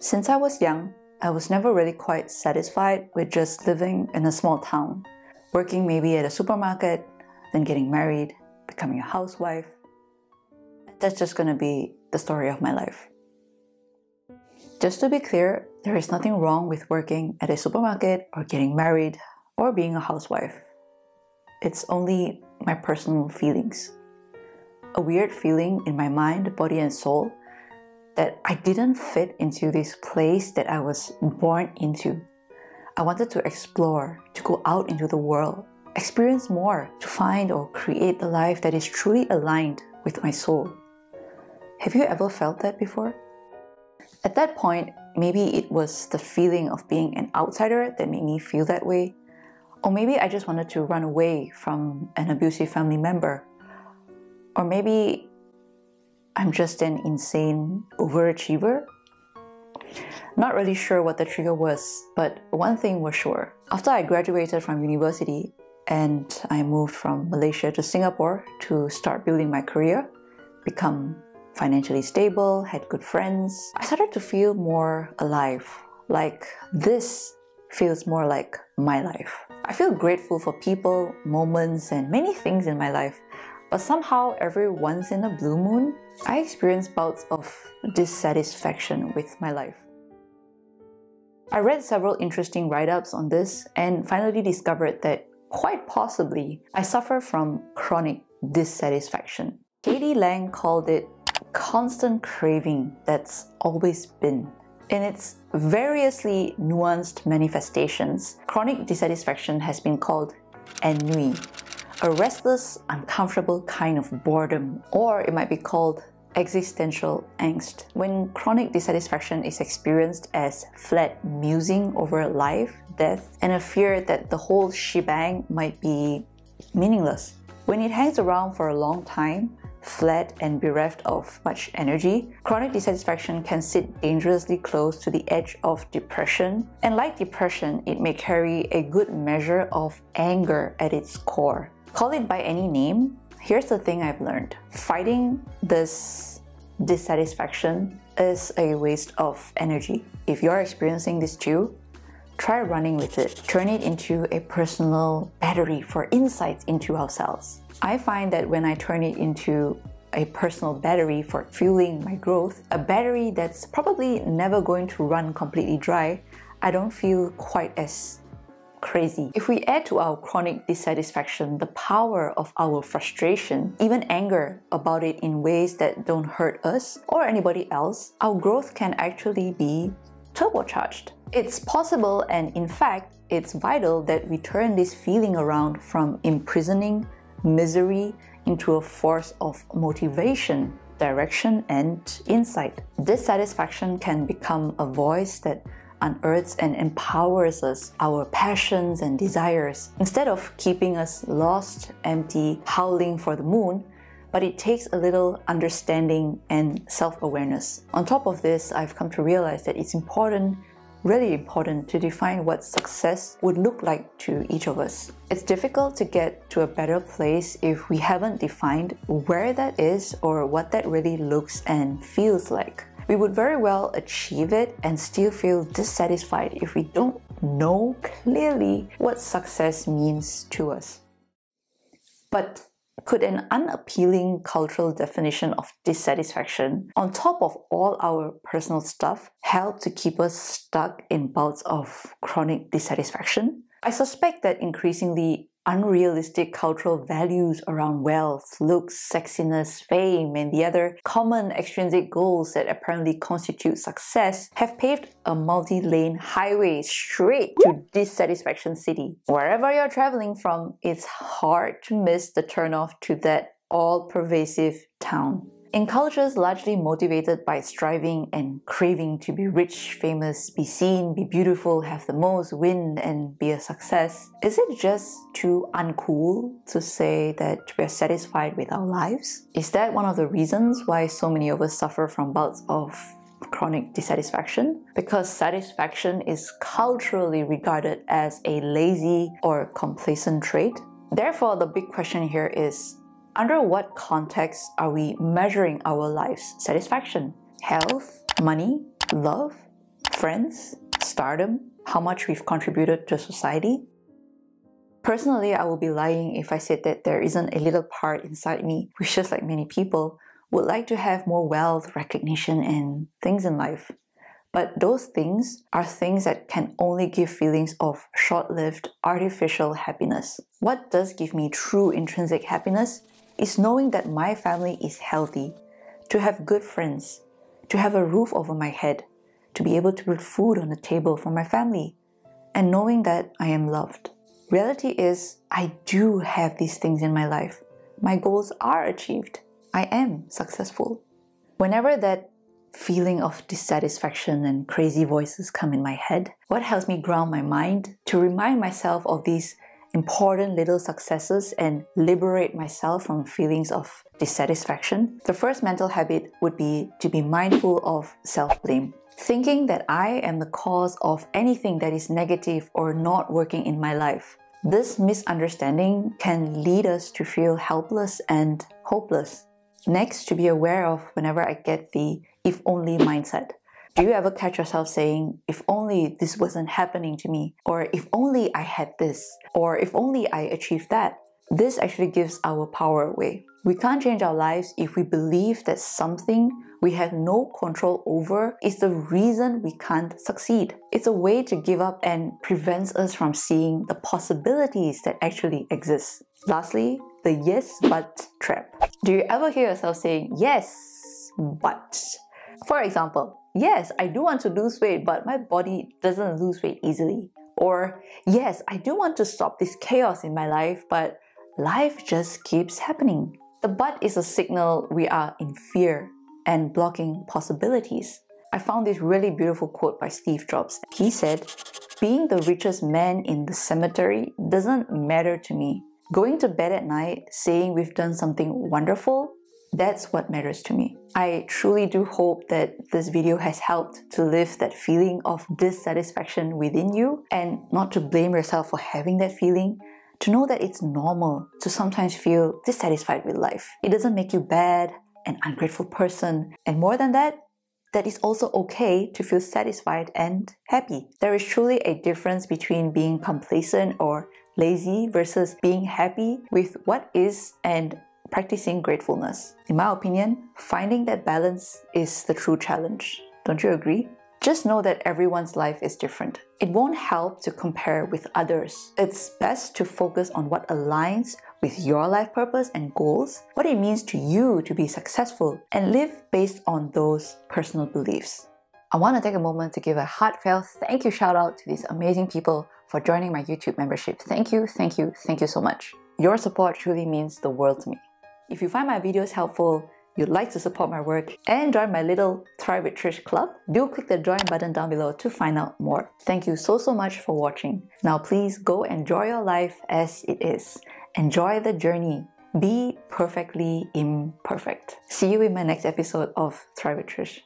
Since I was young, I was never really quite satisfied with just living in a small town, working maybe at a supermarket, then getting married, becoming a housewife. That's just gonna be the story of my life. Just to be clear, there is nothing wrong with working at a supermarket or getting married or being a housewife. It's only my personal feelings. A weird feeling in my mind, body and soul that I didn't fit into this place that I was born into. I wanted to explore, to go out into the world, experience more, to find or create the life that is truly aligned with my soul. Have you ever felt that before? At that point, maybe it was the feeling of being an outsider that made me feel that way. Or maybe I just wanted to run away from an abusive family member. Or maybe I'm just an insane overachiever. Not really sure what the trigger was, but one thing was sure. After I graduated from university and I moved from Malaysia to Singapore to start building my career, become financially stable, had good friends, I started to feel more alive. Like this feels more like my life. I feel grateful for people, moments, and many things in my life. But somehow, every once in a blue moon, I experience bouts of dissatisfaction with my life. I read several interesting write-ups on this and finally discovered that quite possibly I suffer from chronic dissatisfaction. Katie Lang called it constant craving that's always been. In its variously nuanced manifestations, chronic dissatisfaction has been called ennui, a restless, uncomfortable kind of boredom, or it might be called existential angst. When chronic dissatisfaction is experienced as flat musing over life, death, and a fear that the whole shebang might be meaningless. When it hangs around for a long time, flat and bereft of much energy, chronic dissatisfaction can sit dangerously close to the edge of depression. And like depression, it may carry a good measure of anger at its core. Call it by any name, here's the thing I've learned. Fighting this dissatisfaction is a waste of energy. If you're experiencing this too, try running with it. Turn it into a personal battery for insights into ourselves. I find that when I turn it into a personal battery for fueling my growth, a battery that's probably never going to run completely dry, I don't feel quite as crazy. If we add to our chronic dissatisfaction the power of our frustration, even anger about it in ways that don't hurt us or anybody else, our growth can actually be turbocharged. It's possible, and in fact, it's vital that we turn this feeling around from imprisoning misery into a force of motivation, direction, and insight. Dissatisfaction can become a voice that unearths and empowers us, our passions and desires, instead of keeping us lost, empty, howling for the moon. But it takes a little understanding and self-awareness. On top of this, I've come to realize that it's important, really important, to define what success would look like to each of us. It's difficult to get to a better place if we haven't defined where that is or what that really looks and feels like. We would very well achieve it and still feel dissatisfied if we don't know clearly what success means to us. But could an unappealing cultural definition of dissatisfaction, on top of all our personal stuff, help to keep us stuck in bouts of chronic dissatisfaction? I suspect that increasingly unrealistic cultural values around wealth, looks, sexiness, fame, and the other common extrinsic goals that apparently constitute success have paved a multi-lane highway straight to dissatisfaction city. Wherever you're traveling from, it's hard to miss the turnoff to that all-pervasive town. In cultures largely motivated by striving and craving to be rich, famous, be seen, be beautiful, have the most, win, and be a success, is it just too uncool to say that we're satisfied with our lives? Is that one of the reasons why so many of us suffer from bouts of chronic dissatisfaction? Because satisfaction is culturally regarded as a lazy or complacent trait. Therefore, the big question here is, under what context are we measuring our life's satisfaction? Health? Money? Love? friends, stardom, how much we've contributed to society? Personally, I will be lying if I said that there isn't a little part inside me, which just like many people, would like to have more wealth, recognition, and things in life. But those things are things that can only give feelings of short-lived, artificial happiness. What does give me true intrinsic happiness is knowing that my family is healthy, to have good friends, to have a roof over my head, to be able to put food on the table for my family, and knowing that I am loved. Reality is, I do have these things in my life. My goals are achieved. I am successful. Whenever that feeling of dissatisfaction and crazy voices come in my head, what helps me ground my mind to remind myself of these important little successes and liberate myself from feelings of dissatisfaction? The first mental habit would be to be mindful of self-blame. Thinking that I am the cause of anything that is negative or not working in my life. This misunderstanding can lead us to feel helpless and hopeless. Next, to be aware of whenever I get the if only mindset. Do you ever catch yourself saying, if only this wasn't happening to me, or if only I had this, or if only I achieved that? This actually gives our power away. We can't change our lives if we believe that something we have no control over is the reason we can't succeed. It's a way to give up and prevents us from seeing the possibilities that actually exist. Lastly, the yes but trap. Do you ever hear yourself saying, yes, but? For example, yes, I do want to lose weight, but my body doesn't lose weight easily. Or, yes, I do want to stop this chaos in my life, but life just keeps happening. The but is a signal we are in fear and blocking possibilities. I found this really beautiful quote by Steve Jobs. He said, "Being the richest man in the cemetery doesn't matter to me. Going to bed at night saying we've done something wonderful, that's what matters to me." I truly do hope that this video has helped to lift that feeling of dissatisfaction within you and not to blame yourself for having that feeling. To know that it's normal to sometimes feel dissatisfied with life. It doesn't make you bad, an ungrateful person, and more than that, that it's also okay to feel satisfied and happy. There is truly a difference between being complacent or lazy versus being happy with what is and practicing gratefulness. In my opinion, finding that balance is the true challenge. Don't you agree? Just know that everyone's life is different. It won't help to compare with others. It's best to focus on what aligns with your life purpose and goals, what it means to you to be successful, and live based on those personal beliefs. I want to take a moment to give a heartfelt thank you shout out to these amazing people for joining my YouTube membership. Thank you, thank you, thank you so much. Your support truly means the world to me. If you find my videos helpful, you'd like to support my work and join my little Thrive with Trish club, do click the join button down below to find out more. Thank you so much for watching. Now please go enjoy your life as it is. Enjoy the journey. Be perfectly imperfect. See you in my next episode of Thrive with Trish.